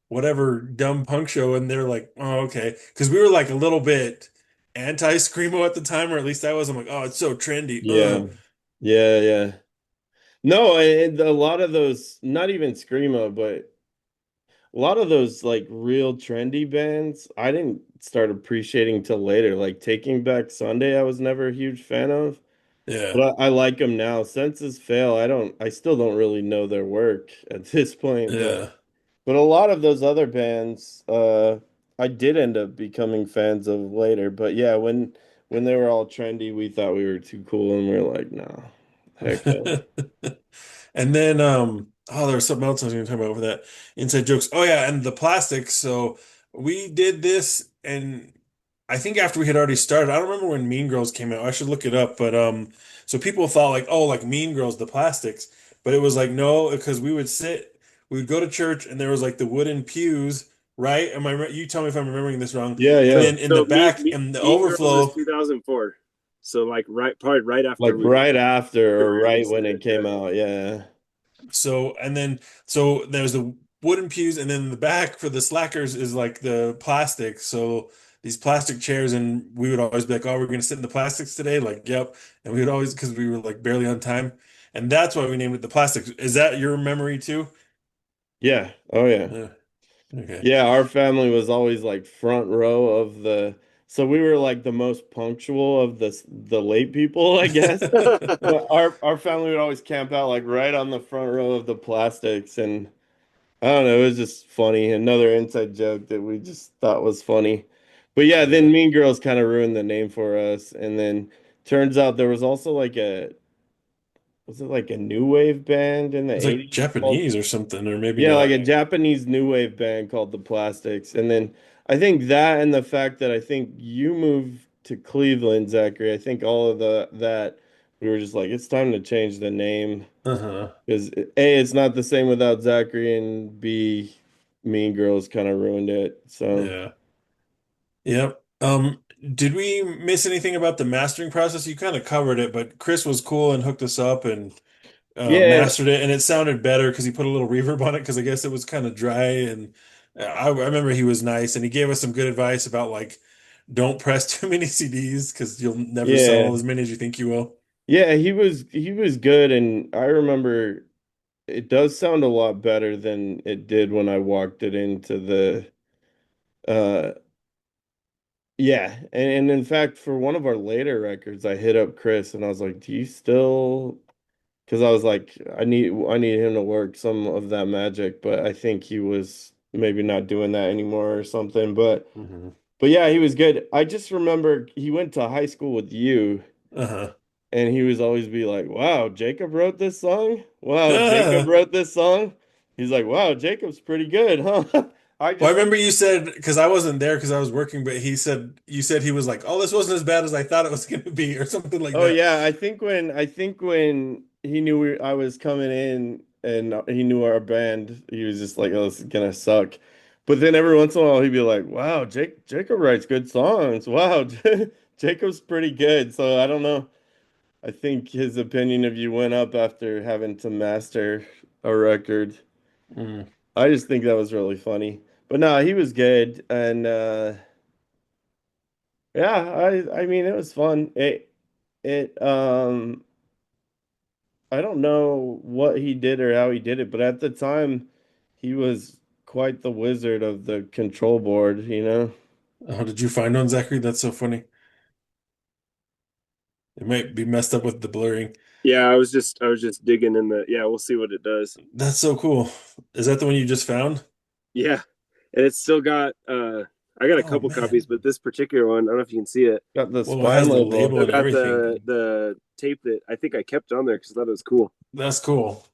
whatever dumb punk show, and they're like, oh, okay, because we were like a little bit anti-screamo at the time, or at least I was. I'm like, oh, it's so trendy. yeah, yeah. No, and a lot of those, not even screamo, but a lot of those like real trendy bands, I didn't start appreciating till later. Like Taking Back Sunday, I was never a huge fan of, Yeah, but I like them now. Senses Fail, I still don't really know their work at this point, yeah. but a lot of those other bands, I did end up becoming fans of later. But yeah, when they were all trendy, we thought we were too cool, and we were like, no, heck no. And then oh, there was something else I was going to talk about with that inside jokes. Oh yeah, and the plastics. So we did this, and I think after we had already started, I don't remember when Mean Girls came out. I should look it up, but so people thought like, oh, like Mean Girls, the plastics, but it was like no, because we would go to church, and there was like the wooden pews, right? You tell me if I'm remembering this wrong. Yeah, And yeah. then in the So back, in the Mean Girls is overflow. 2004. So like probably right after Like we right after or right released when it. it Yeah. came out. Yeah. So there's the wooden pews, and then in the back for the slackers is like the plastic. So these plastic chairs, and we would always be like, "Oh, we're gonna sit in the plastics today." Like, yep. And we would always, because we were like barely on time, and that's why we named it the plastics. Is that your memory too? Yeah. Oh yeah. Yeah. Okay. Yeah, our family was always like front row of the so we were like the most punctual of the late people, I guess. But our family would always camp out like right on the front row of the plastics, and I don't know, it was just funny. Another inside joke that we just thought was funny. But yeah, Yeah. then Mean Girls kind of ruined the name for us. And then turns out there was also like a was it like a new wave band in the It's like 80s called Japanese or something, or maybe yeah, like not. a Japanese new wave band called The Plastics. And then I think that and the fact that I think you moved to Cleveland, Zachary, I think all of the that we were just like, it's time to change the name Uh-huh. because A, it's not the same without Zachary, and B, Mean Girls kind of ruined it. So Yeah. Yep. Did we miss anything about the mastering process? You kind of covered it, but Chris was cool and hooked us up and yeah, mastered it, and it sounded better because he put a little reverb on it because I guess it was kind of dry. And I remember he was nice, and he gave us some good advice about like don't press too many CDs because you'll never yeah. sell as many as you think you will. Yeah, he was good, and I remember it does sound a lot better than it did when I walked it into the uh yeah, and in fact, for one of our later records, I hit up Chris and I was like, "Do you still?" Because I was like, I need him to work some of that magic, but I think he was maybe not doing that anymore or something. Hmm. But yeah, he was good. I just remember he went to high school with you, Uh-huh. and he was always be like, "Wow, Jacob wrote this song. Wow, Jacob wrote this song." He's like, "Wow, Jacob's pretty good, huh?" I Well, I just remember you said because I wasn't there because I was working, but he said you said he was like, "Oh, this wasn't as bad as I thought it was going to be," or something like Oh that. yeah, I think when he knew I was coming in and he knew our band, he was just like, "Oh, this is gonna suck." But then every once in a while, he'd be like, "Wow, Jacob writes good songs. Wow, Jacob's pretty good." So I don't know. I think his opinion of you went up after having to master a record. Mm. I just think that was really funny. But no, he was good, and yeah, I mean it was fun. It I don't know what he did or how he did it, but at the time, he was quite the wizard of the control board, you know? Oh, did you find one, Zachary? That's so funny. It might be messed up with the blurring. Yeah, I was just digging in the. Yeah, we'll see what it does. That's so cool. Is that the one you just found? Yeah, and it's still got. I got a Oh couple copies, man. but this particular one, I don't know if you can see it. Got the Well, it spine has the label. label Still and got everything. the tape that I think I kept on there because I thought it was cool. That's cool.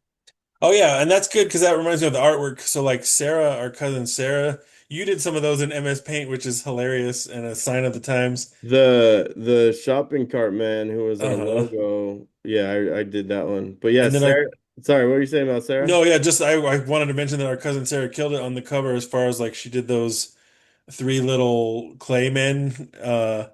Oh yeah, and that's good because that reminds me of the artwork. So like Sarah, our cousin Sarah, you did some of those in MS Paint, which is hilarious and a sign of the times. The shopping cart man who was our Uh-huh. logo. Yeah, I did that one. But yeah, And then our Sarah. Sorry, what were you saying about Sarah? no, yeah, just I wanted to mention that our cousin Sarah killed it on the cover as far as like she did those three little clay men. I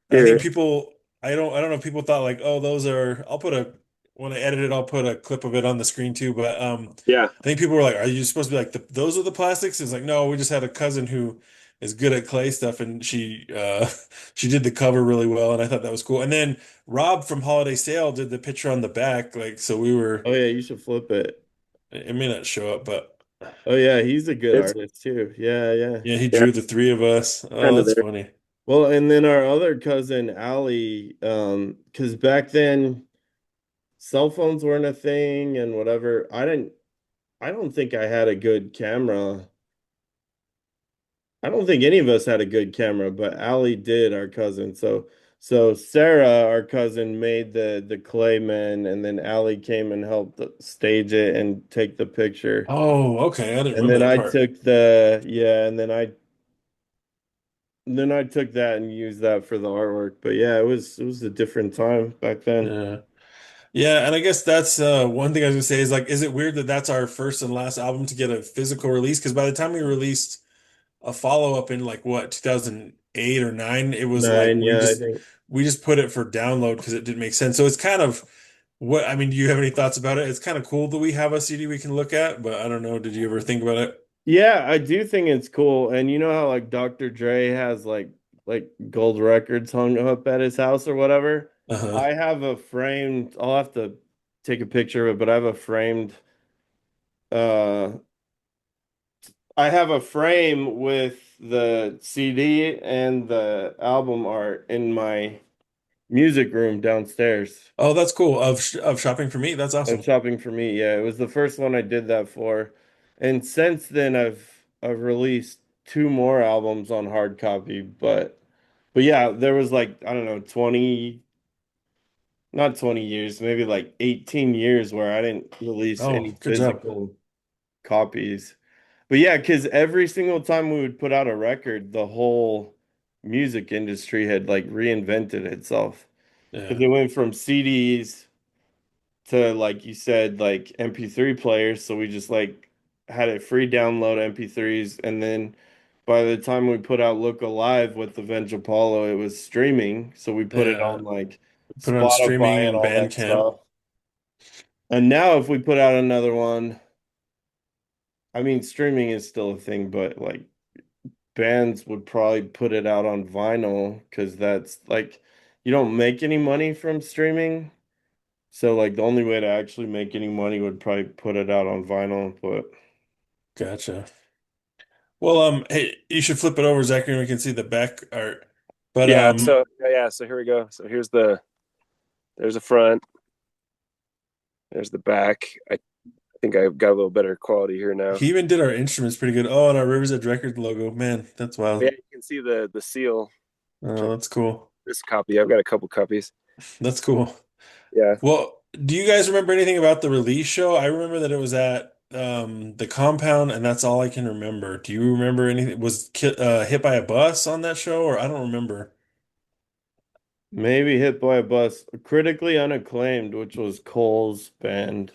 think Here. people, I don't know, people thought like, oh, those are, I'll put a, when I edit it, I'll put a clip of it on the screen too. But Yeah. I think people were like, are you supposed to be like, those are the plastics? It's like, no, we just had a cousin who is good at clay stuff and she did the cover really well. And I thought that was cool. And then Rob from Holiday Sale did the picture on the back. Like, so we were, Oh yeah, you should flip it. it may not show up, but Oh yeah, he's a good It's artist too. Yeah, yeah. yeah, he yeah, drew the three of us. Oh, kind of that's there. funny. Well, and then our other cousin, Allie, because back then cell phones weren't a thing and whatever. I don't think I had a good camera. I don't think any of us had a good camera, but Allie did, our cousin. So Sarah, our cousin, made the clay men, and then Allie came and helped stage it and take the picture. Oh, okay. I didn't And remember then that I part. took the yeah, and then I took that and used that for the artwork. But yeah, it was a different time back then. Yeah. Yeah, and I guess that's one thing I was gonna say is like, is it weird that that's our first and last album to get a physical release? Because by the time we released a follow-up in like what 2008 or 9, it was like Nine, yeah, I think. we just put it for download because it didn't make sense. So it's kind of what I mean. Do you have any thoughts about it? It's kind of cool that we have a CD we can look at, but I don't know. Did you ever think about it? Yeah, I do think it's cool. And you know how like Dr. Dre has like gold records hung up at his house or whatever? Uh-huh. I have a framed, I'll have to take a picture of it, but uh I have a frame with the CD and the album art in my music room downstairs. Oh, that's cool. Of shopping for me. That's Of awesome. shopping for me, yeah, it was the first one I did that for. And since then I've released two more albums on hard copy, but yeah, there was like I don't know, 20 not 20 years, maybe like 18 years where I didn't release any Oh, good job. physical copies. But yeah, because every single time we would put out a record, the whole music industry had like reinvented itself. Because Yeah. it went from CDs to like you said, like MP3 players. So we just like had it free download MP3s, and then by the time we put out Look Alive with the Venge Apollo, it was streaming. So we put it Yeah. on like Put it on streaming Spotify and and all that Bandcamp. stuff. And now if we put out another one, I mean streaming is still a thing, but like bands would probably put it out on vinyl because that's like you don't make any money from streaming. So like the only way to actually make any money would probably put it out on vinyl, but Gotcha. Well, hey, you should flip it over, Zachary, and we can see the back art. But Yeah. So yeah. So here we go. So there's the front. There's the back. I think I've got a little better quality here now. he even did our instruments pretty good. Oh, and our Rivers Edge Record logo. Man, that's Yeah, wild. you can see the seal. Oh, that's cool. This copy. I've got a couple copies. That's cool. Yeah. Well, do you guys remember anything about the release show? I remember that it was at the compound, and that's all I can remember. Do you remember anything? Was hit by a bus on that show, or I don't remember. maybe Hit by a Bus, critically unacclaimed, which was Cole's band,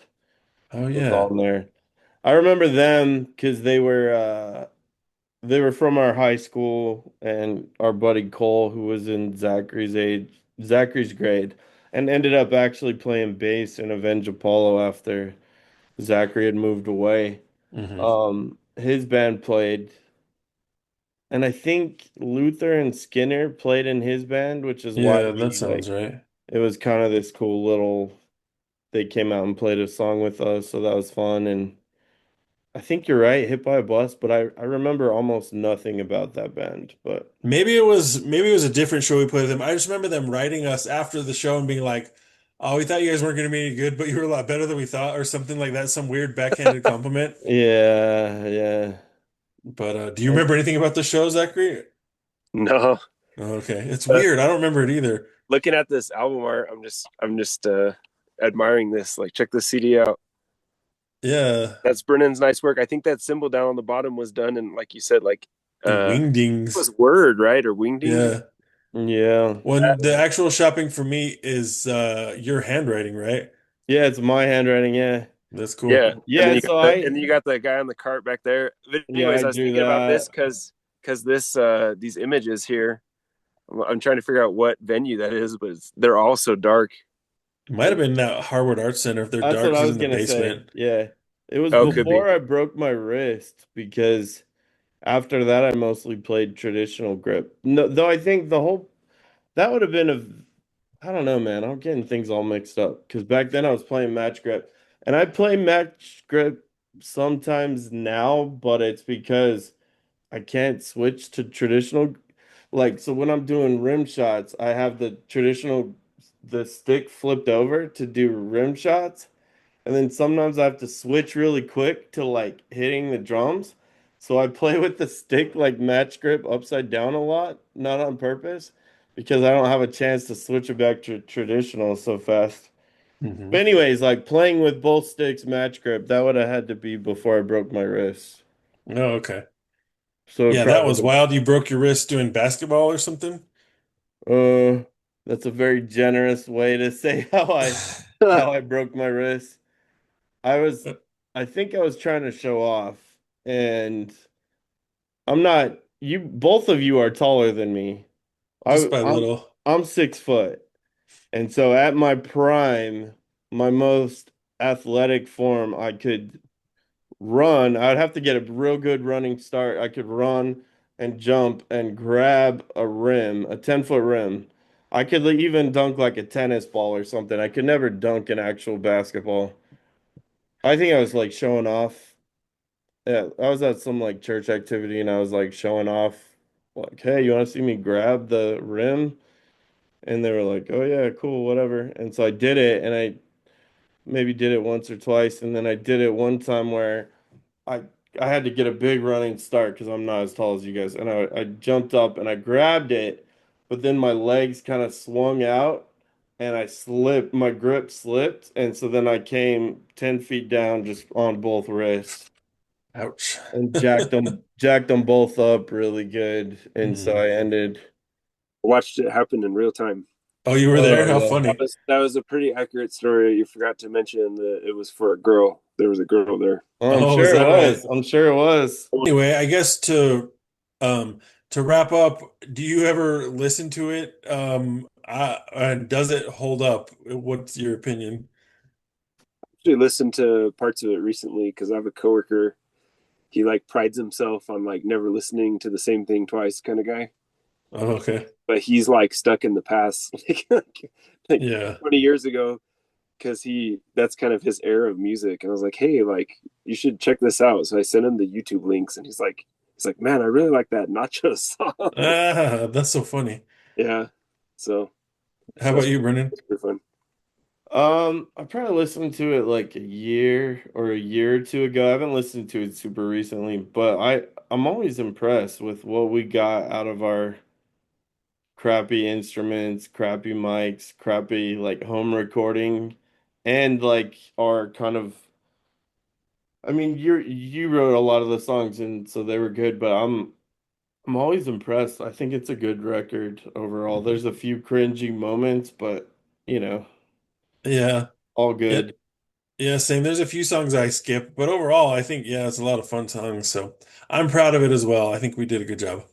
Oh was yeah. on there. I remember them because they were from our high school, and our buddy Cole, who was in Zachary's grade, and ended up actually playing bass in Avenge Apollo after Zachary had moved away. Hmm. His band played, and I think Luther and Skinner played in his band, which is why Yeah, that we sounds like right. it was kind of this cool little they came out and played a song with us, so that was fun. And I think you're right, Hit by a Bus, but I remember almost nothing about that band. But Maybe it was a different show we played with them. I just remember them writing us after the show and being like, "Oh, we thought you guys weren't going to be any good, but you were a lot better than we thought," or something like that. Some weird backhanded compliment. yeah, yeah. But do you remember anything about the show, Zachary? No. Oh, okay, it's Uh, weird. I don't remember it either. looking at this album art, I'm just admiring this. Like, check this CD out. Yeah. That's Brennan's nice work. I think that symbol down on the bottom was done in, like you said, like And it wingdings. was Word, right? Or Wingding. Yeah. Yeah. When the actual shopping for me is your handwriting, right? Yeah, it's my handwriting, yeah. That's Yeah, cool. and then Yeah, so and then you got the guy on the cart back there. But yeah, anyways, I I was drew thinking about this that. because this these images here, I'm trying to figure out what venue that is, but they're all so dark. It might have And been that Harvard Art Center if they're That's dark what 'cause I it's was in the gonna say. basement. Yeah. It was oh, could be. before I broke my wrist because after that I mostly played traditional grip. No, though I think the whole that would have been a I don't know, man. I'm getting things all mixed up because back then I was playing match grip and I play match grip sometimes now, but it's because I can't switch to traditional. Like, so when I'm doing rim shots, I have the stick flipped over to do rim shots. And then sometimes I have to switch really quick to like hitting the drums. So I play with the stick like match grip upside down a lot, not on purpose, because I don't have a chance to switch it back to traditional so fast. Hmm. But anyways, like playing with both sticks match grip, that would have had to be before I broke my wrist. Oh, okay. So Yeah, that was probably wild. You broke your wrist doing basketball or something? that's a very generous way to say how I broke my wrist. I was I think I was trying to show off and I'm not you both of you are taller than me. Just I by I'm little. I'm 6 foot. And so at my prime, my most athletic form, I could run. I'd have to get a real good running start. I could run and jump and grab a rim, a 10-foot rim. I could even dunk like a tennis ball or something. I could never dunk an actual basketball. I think I was like showing off. Yeah, I was at some like church activity and I was like showing off, like, hey, you want to see me grab the rim? And they were like, oh yeah, cool, whatever. And so I did it and I maybe did it once or twice. And then I did it one time where I I had to get a big running start because I'm not as tall as you guys. And I jumped up and I grabbed it, but then my legs kind of swung out and I slipped, my grip slipped. And so then I came 10 feet down just on both wrists Ouch. and jacked them both up really good. And so Hmm. I ended. Watched it happen in real time. Oh, you were there? Oh How yeah. funny. That was a pretty accurate story. You forgot to mention that it was for a girl. There was a girl there. Oh, I'm Oh, is sure it that was. right? I'm sure it was. Anyway, I guess um to wrap up, do you ever listen to it? And does it hold up? What's your opinion? Actually listened to parts of it recently because I have a coworker. He like prides himself on like never listening to the same thing twice kind of guy. Oh, okay. But he's like stuck in the past, like Yeah. 20 years ago, because he that's kind of his era of music. And I was like, hey, like you should check this out. So I sent him the YouTube links, and he's like, man, I really like that Nachos song. Ah, that's so funny. Yeah. So How that about you, Brennan? was pretty fun. I probably listened to it like a year or two ago. I haven't listened to it super recently, but I'm always impressed with what we got out of our crappy instruments, crappy mics, crappy like home recording, and like our kind of I mean, you wrote a lot of the songs and so they were good, but I'm always impressed. I think it's a good record overall. There's a few cringy moments, but you know, Yeah. all Yeah. good. Yeah, same. There's a few songs I skip, but overall, I think, yeah, it's a lot of fun songs. So I'm proud of it as well. I think we did a good job.